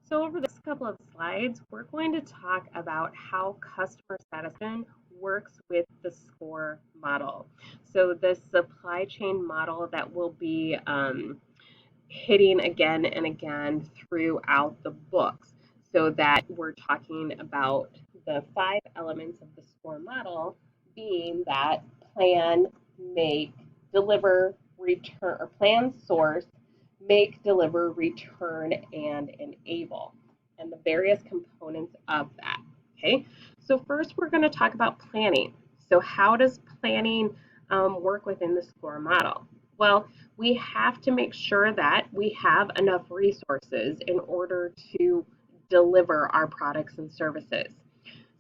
So over the next couple of slides, we're going to talk about how customer satisfaction works with the SCORE model. So the supply chain model that will be hitting again and again throughout the books, so that we're talking about the 5 elements of the SCORE model being that plan, make, deliver, return, or plan, source, make, deliver, return, and enable, and the various components of that. Okay, so first we're going to talk about planning. So how does planning work within the SCORE model? Well, we have to make sure that we have enough resources in order to deliver our products and services.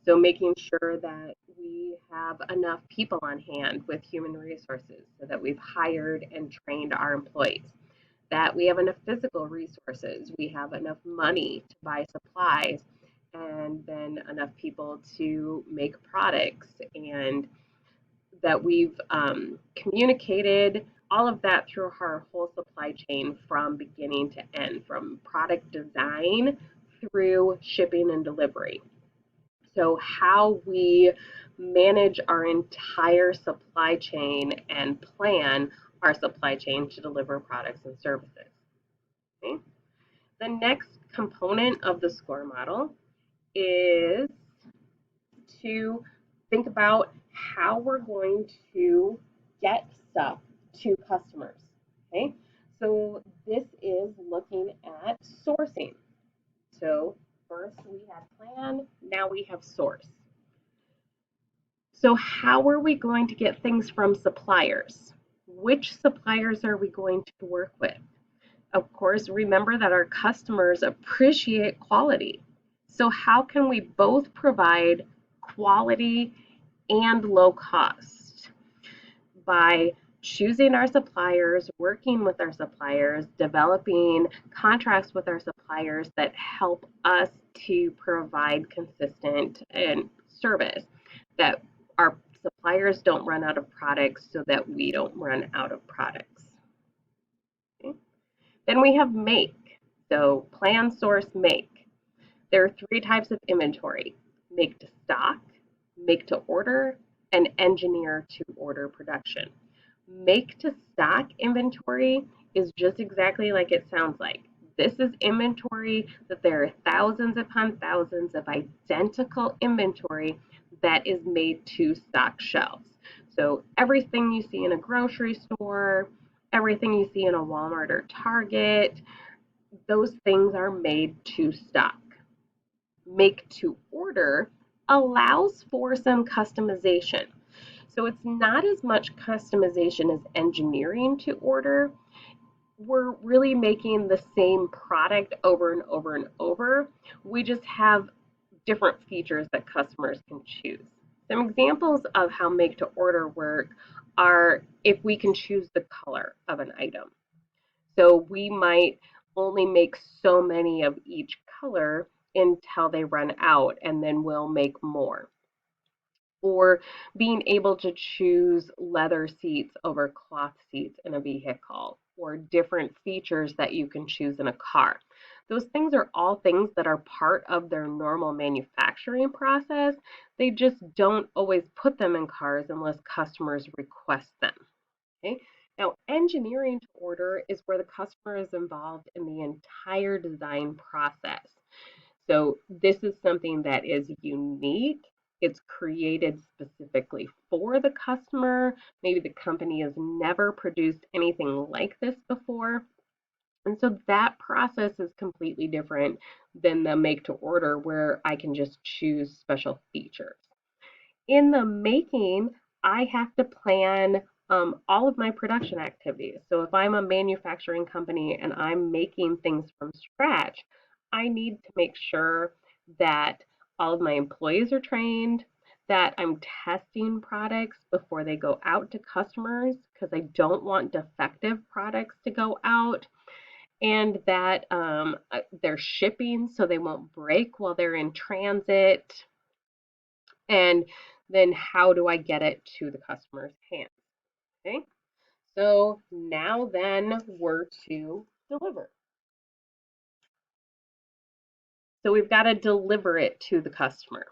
So making sure that we have enough people on hand with human resources so that we've hired and trained our employees, that we have enough physical resources, we have enough money to buy supplies, and then enough people to make products, and that we've communicated all of that through our whole supply chain from beginning to end, from product design through shipping and delivery. So, how we manage our entire supply chain and plan our supply chain to deliver products and services. Okay? The next component of the SCORE model is to think about how we're going to get stuff to customers. Okay, so this is looking at sourcing. So first we had plan, now we have source. So how are we going to get things from suppliers? Which suppliers are we going to work with? Of course, remember that our customers appreciate quality. So how can we both provide quality and low cost? By choosing our suppliers, working with our suppliers, developing contracts with our suppliers that help us to provide consistent and service, that our suppliers don't run out of products so that we don't run out of products. Okay? Then we have make. So plan, source, make. There are 3 types of inventory: make to stock, make to order, and engineer to order production. Make to stock inventory is just exactly like it sounds like. This is inventory that there are thousands upon thousands of identical inventory that is made to stock shelves. So everything you see in a grocery store, everything you see in a Walmart or Target, those things are made to stock. Make to order allows for some customization. So it's not as much customization as engineering to order. We're really making the same product over and over and over. We just have different features that customers can choose. Some examples of how make to order work are if we can choose the color of an item. So we might only make so many of each color until they run out, and then we'll make more. Or being able to choose leather seats over cloth seats in a vehicle, or different features that you can choose in a car. Those things are all things that are part of their normal manufacturing process. They just don't always put them in cars unless customers request them. Okay. Now, engineering to order is where the customer is involved in the entire design process. So this is something that is unique. It's created specifically for the customer. Maybe the company has never produced anything like this before. And so that process is completely different than the make to order where I can just choose special features. In the making, I have to plan all of my production activities. So if I'm a manufacturing company and I'm making things from scratch, I need to make sure that all of my employees are trained, that I'm testing products before they go out to customers because I don't want defective products to go out, and that they're shipping so they won't break while they're in transit, and then how do I get it to the customer's hands? Okay, so now then we're to deliver. So we've got to deliver it to the customer.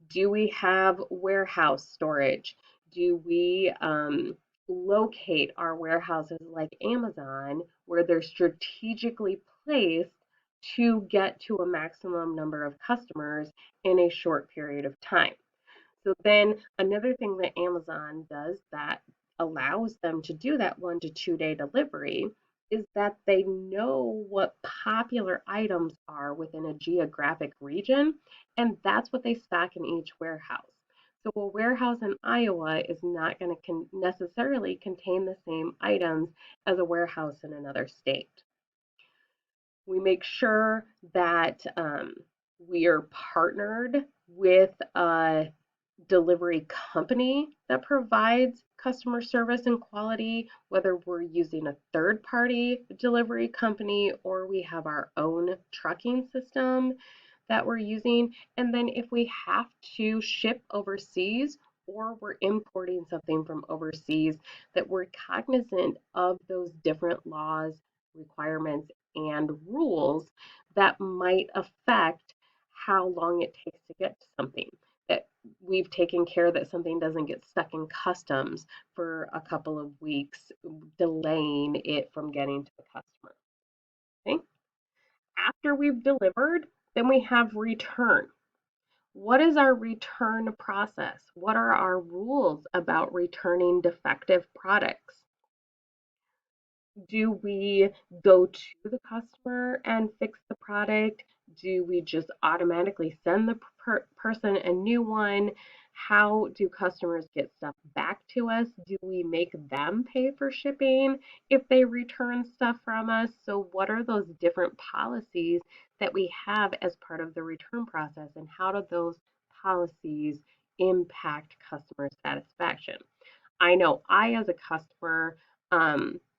Do we have warehouse storage? Do we locate our warehouses like Amazon where they're strategically placed to get to a maximum number of customers in a short period of time? So then another thing that Amazon does that allows them to do that 1 to 2 day delivery is that they know what popular items are within a geographic region, and that's what they stock in each warehouse. So a warehouse in Iowa is not going to necessarily contain the same items as a warehouse in another state. We make sure that we are partnered with a delivery company that provides customer service and quality, whether we're using a third party delivery company or we have our own trucking system that we're using. And then if we have to ship overseas or we're importing something from overseas, that we're cognizant of those different laws, requirements, and rules that might affect how long it takes to get to something. That we've taken care that something doesn't get stuck in customs for a couple of weeks, delaying it from getting to the customer. Okay? After we've delivered, then we have return. What is our return process? What are our rules about returning defective products? Do we go to the customer and fix the product? Do we just automatically send the person a new one? How do customers get stuff back to us? Do we make them pay for shipping if they return stuff from us? So, what are those different policies that we have as part of the return process, and how do those policies impact customer satisfaction? I know I, as a customer,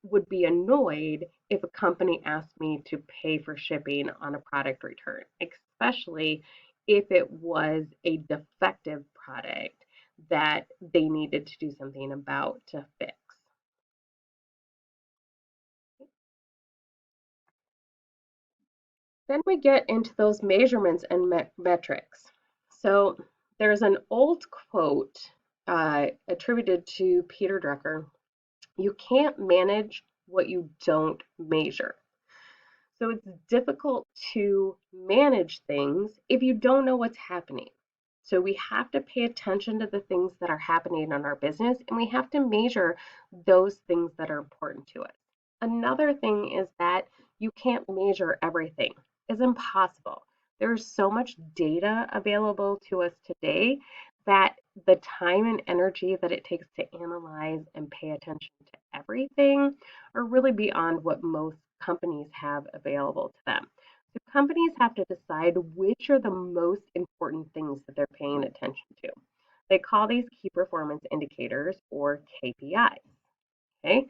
would be annoyed if a company asked me to pay for shipping on a product return, especially if it was a defective product that they needed to do something about to fix. Then we get into those measurements and metrics. So there's an old quote attributed to Peter Drucker. You can't manage what you don't measure. So it's difficult to manage things if you don't know what's happening. So we have to pay attention to the things that are happening in our business, and we have to measure those things that are important to us. Another thing is that you can't measure everything. It's impossible. There's so much data available to us today that the time and energy that it takes to analyze and pay attention to everything are really beyond what most companies have available to them. So companies have to decide which are the most important things that they're paying attention to. They call these key performance indicators or KPIs. Okay,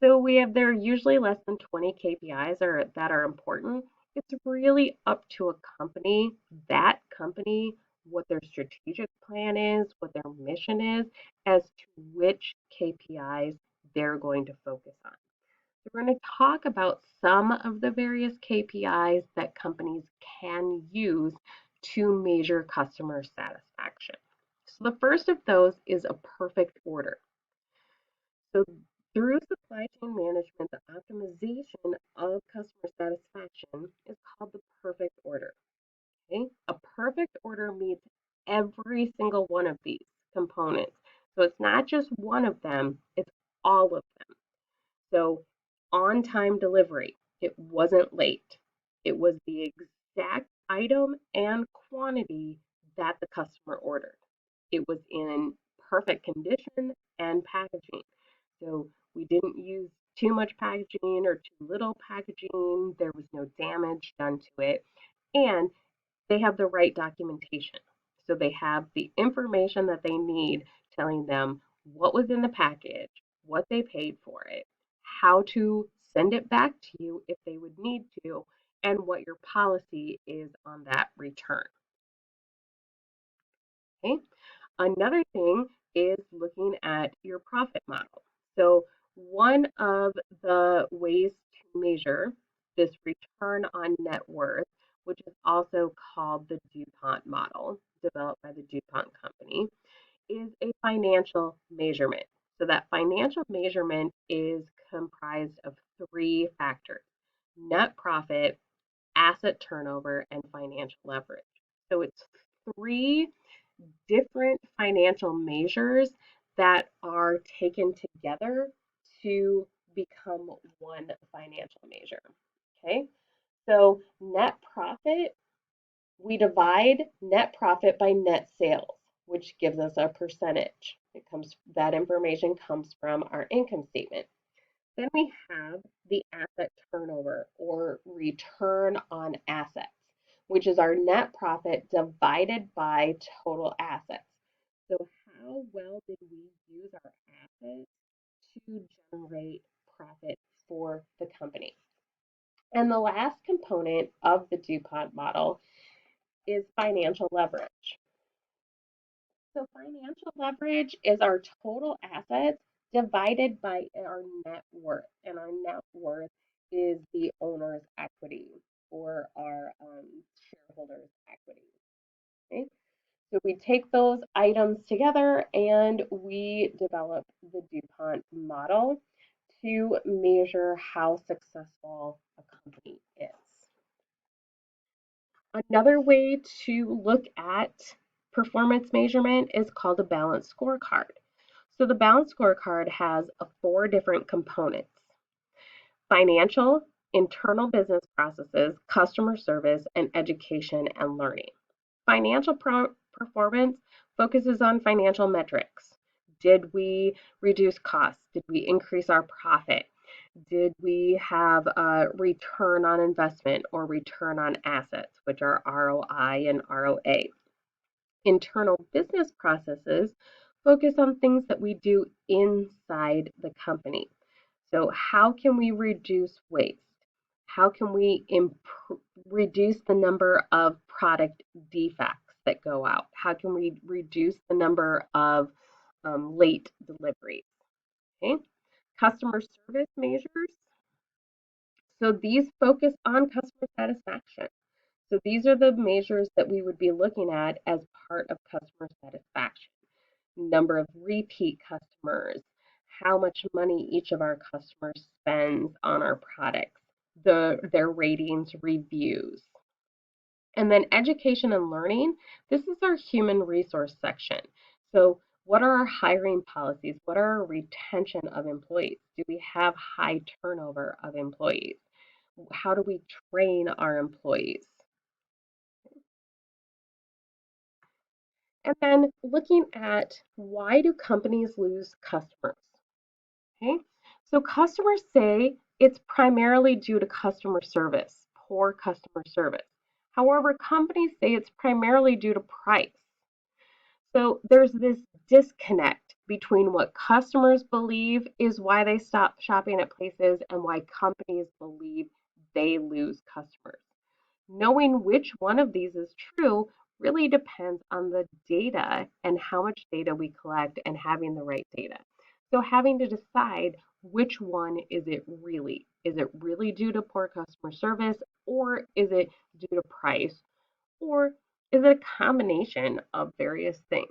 so there are usually less than 20 KPIs that are important. It's really up to a company, that company, what their strategic plan is, what their mission is, as to which KPIs they're going to focus on. So we're going to talk about some of the various KPIs that companies can use to measure customer satisfaction. So the first of those is a perfect order. So through supply chain management, the optimization of customer satisfaction is called the perfect order. Okay? A perfect order meets every single one of these components. So it's not just one of them, it's all of them. So on time delivery, it wasn't late. It was the exact item and quantity that the customer ordered. It was in perfect condition and packaging. So we didn't use too much packaging or too little packaging. There was no damage done to it. And they have the right documentation. So they have the information that they need telling them what was in the package, what they paid for it, how to send it back to you if they would need to, and what your policy is on that return. Okay. Another thing is looking at your profit model. So one of the ways to measure this return on net worth, which is also called the DuPont model, developed by the DuPont company, is a financial measurement. So that financial measurement is comprised of three factors: net profit, asset turnover, and financial leverage. So it's three different financial measures that are taken together to become one financial measure. Okay, so net profit, we divide net profit by net sales, which gives us a percentage. That information comes from our income statement. Then we have the asset turnover or return on assets, which is our net profit divided by total assets. So how well did we use our assets to generate profit for the company? And the last component of the DuPont model is financial leverage. So financial leverage is our total assets divided by our net worth. And our net worth is the owner's equity or our shareholders' equity. Okay? So we take those items together and we develop the DuPont model to measure how successful a company is. Another way to look at performance measurement is called a balanced scorecard. So the balanced scorecard has four different components: financial, internal business processes, customer service, and education and learning. Financial performance focuses on financial metrics. Did we reduce costs? Did we increase our profit? Did we have a return on investment or return on assets, which are ROI and ROA? Internal business processes focus on things that we do inside the company. So, how can we reduce waste? How can we reduce the number of product defects that go out? How can we reduce the number of late deliveries? Okay. Customer service measures. So these focus on customer satisfaction. So these are the measures that we would be looking at as part of customer satisfaction: number of repeat customers, how much money each of our customers spends on our products, their ratings, reviews. And then education and learning, this is our human resource section. So what are our hiring policies? What are our retention of employees? Do we have high turnover of employees? How do we train our employees? And then looking at, why do companies lose customers? Okay, so customers say it's primarily due to customer service, poor customer service. However, companies say it's primarily due to price. So there's this disconnect between what customers believe is why they stop shopping at places and why companies believe they lose customers. Knowing which one of these is true really depends on the data and how much data we collect and having the right data. So having to decide which one is it really? Is it really due to poor customer service, or is it due to price, or is it a combination of various things?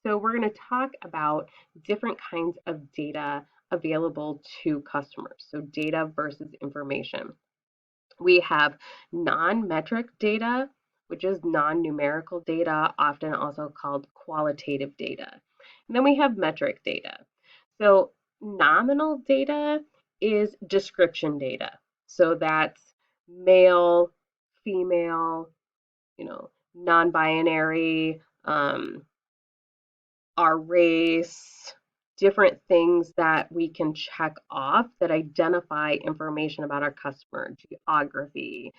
So we're going to talk about different kinds of data available to customers. So data versus information. We have non-metric data, which is non-numerical data, often also called qualitative data. And then we have metric data. So nominal data is description data. So that's male, female, non-binary, our race, different things that we can check off that identify information about our customer, geography.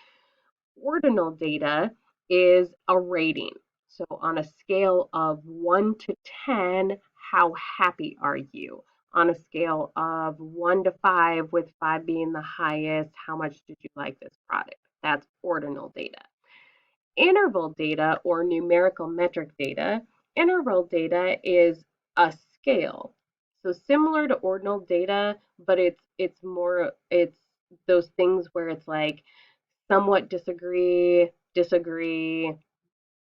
Ordinal data is a rating. So on a scale of 1 to 10, how happy are you? On a scale of 1 to 5, with 5 being the highest, how much did you like this product? That's ordinal data. Interval data or numerical metric data. Interval data is a scale. So similar to ordinal data, but it's those things where it's like somewhat disagree, disagree,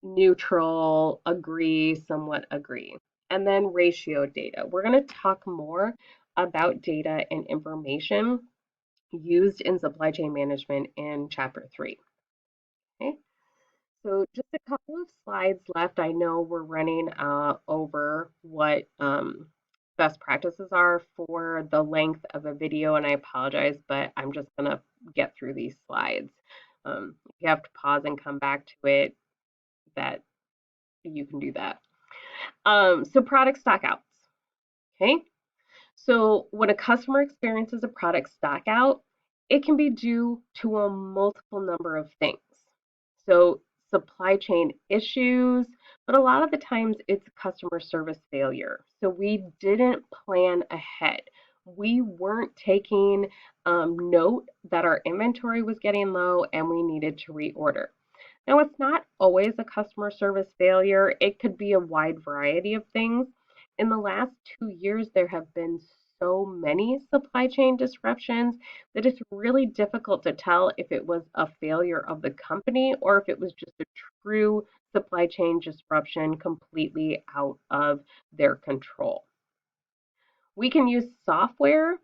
neutral, agree, somewhat agree. And then ratio data. We're going to talk more about data and information used in supply chain management in chapter 3. Okay, so just a couple of slides left. I know we're running over what best practices are for the length of a video, and I apologize, but I'm just going to get through these slides. If you have to pause and come back to it, that you can do that. So product stockouts. Okay. So when a customer experiences a product stockout, it can be due to a multiple number of things. So supply chain issues, but a lot of the times it's customer service failure. So we didn't plan ahead. We weren't taking note that our inventory was getting low and we needed to reorder. Now, it's not always a customer service failure. It could be a wide variety of things. In the last 2 years, there have been so many supply chain disruptions that it's really difficult to tell if it was a failure of the company or if it was just a true supply chain disruption completely out of their control. We can use software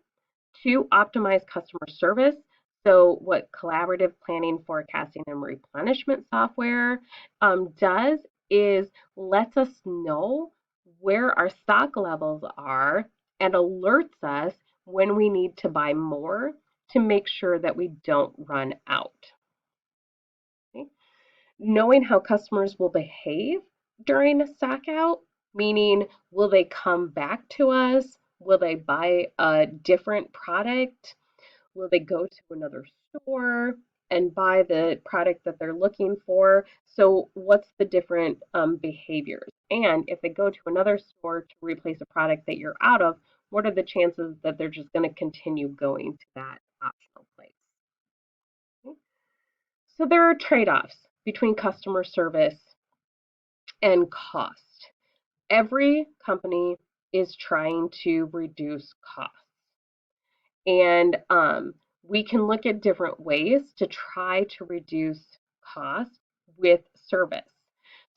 to optimize customer service. So, what collaborative planning, forecasting, and replenishment software does is lets us know where our stock levels are and alerts us when we need to buy more to make sure that we don't run out. Okay? Knowing how customers will behave during a stock out, meaning will they come back to us? Will they buy a different product? Will they go to another store and buy the product that they're looking for? So, what's the different behaviors? And if they go to another store to replace a product that you're out of, what are the chances that they're just going to continue going to that optional place? Okay. So, there are trade offs between customer service and cost. Every company is trying to reduce costs. And we can look at different ways to try to reduce cost with service.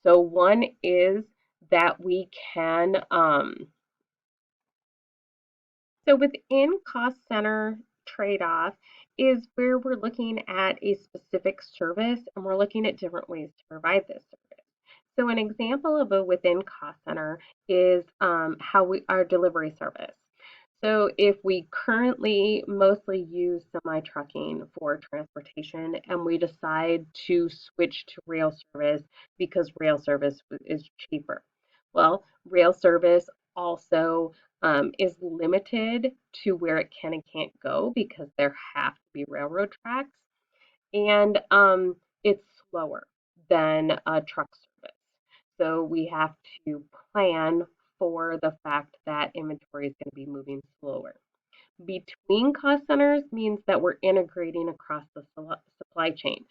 So one is that we can, so within cost center trade-off is where we're looking at a specific service and we're looking at different ways to provide this service. So an example of a within cost center is our delivery service. So if we currently mostly use semi-trucking for transportation and we decide to switch to rail service because rail service is cheaper. Well, rail service also is limited to where it can and can't go because there have to be railroad tracks and it's slower than a truck service. So we have to plan for the fact that inventory is going to be moving slower. Between cost centers means that we're integrating across the supply chain.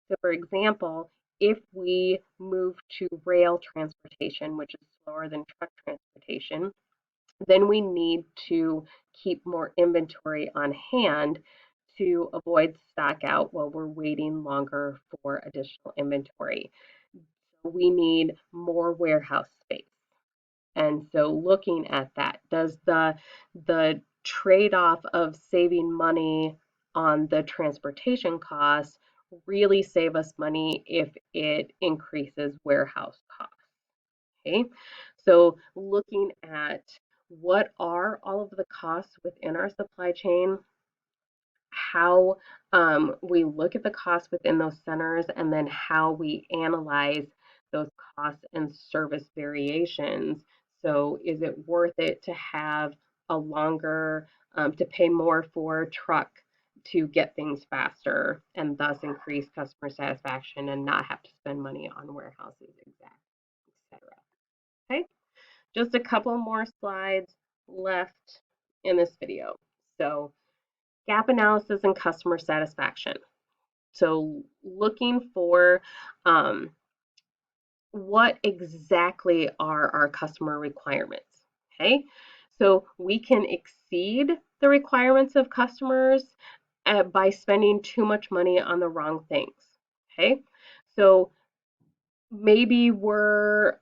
So, for example, if we move to rail transportation, which is slower than truck transportation, then we need to keep more inventory on hand to avoid stock out while we're waiting longer for additional inventory. So we need more warehouse space. And so looking at that, does the trade-off of saving money on the transportation costs really save us money if it increases warehouse costs? Okay, so looking at what are all of the costs within our supply chain, how we look at the costs within those centers, and then how we analyze those costs and service variations. So, is it worth it to have a longer, to pay more for a truck to get things faster and thus increase customer satisfaction and not have to spend money on warehouses, etc. Okay, just a couple more slides left in this video. So, gap analysis and customer satisfaction. So looking for what exactly are our customer requirements, okay? So we can exceed the requirements of customers by spending too much money on the wrong things. Okay, so maybe we're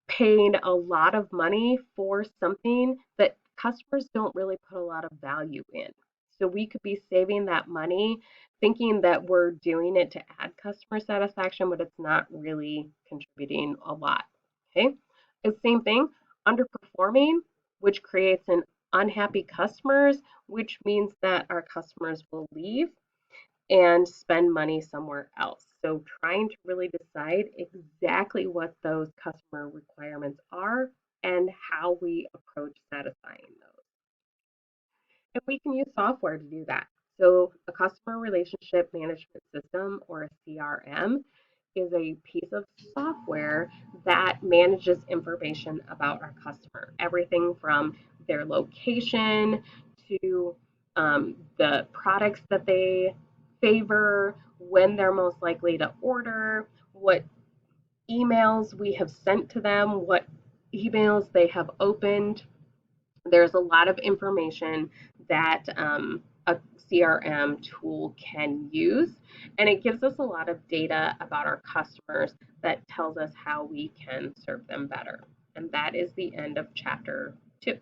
paying a lot of money for something that customers don't really put a lot of value in. So we could be saving that money thinking that we're doing it to add customer satisfaction, but it's not really contributing a lot. Okay. The same thing, underperforming, which creates an unhappy customers, which means that our customers will leave and spend money somewhere else. So trying to really decide exactly what those customer requirements are and how we approach satisfying those. And we can use software to do that. So a customer relationship management system or a CRM is a piece of software that manages information about our customer, everything from their location to the products that they favor, when they're most likely to order, what emails we have sent to them, what emails they have opened. There's a lot of information that a CRM tool can use, and it gives us a lot of data about our customers that tells us how we can serve them better. And that is the end of chapter 2.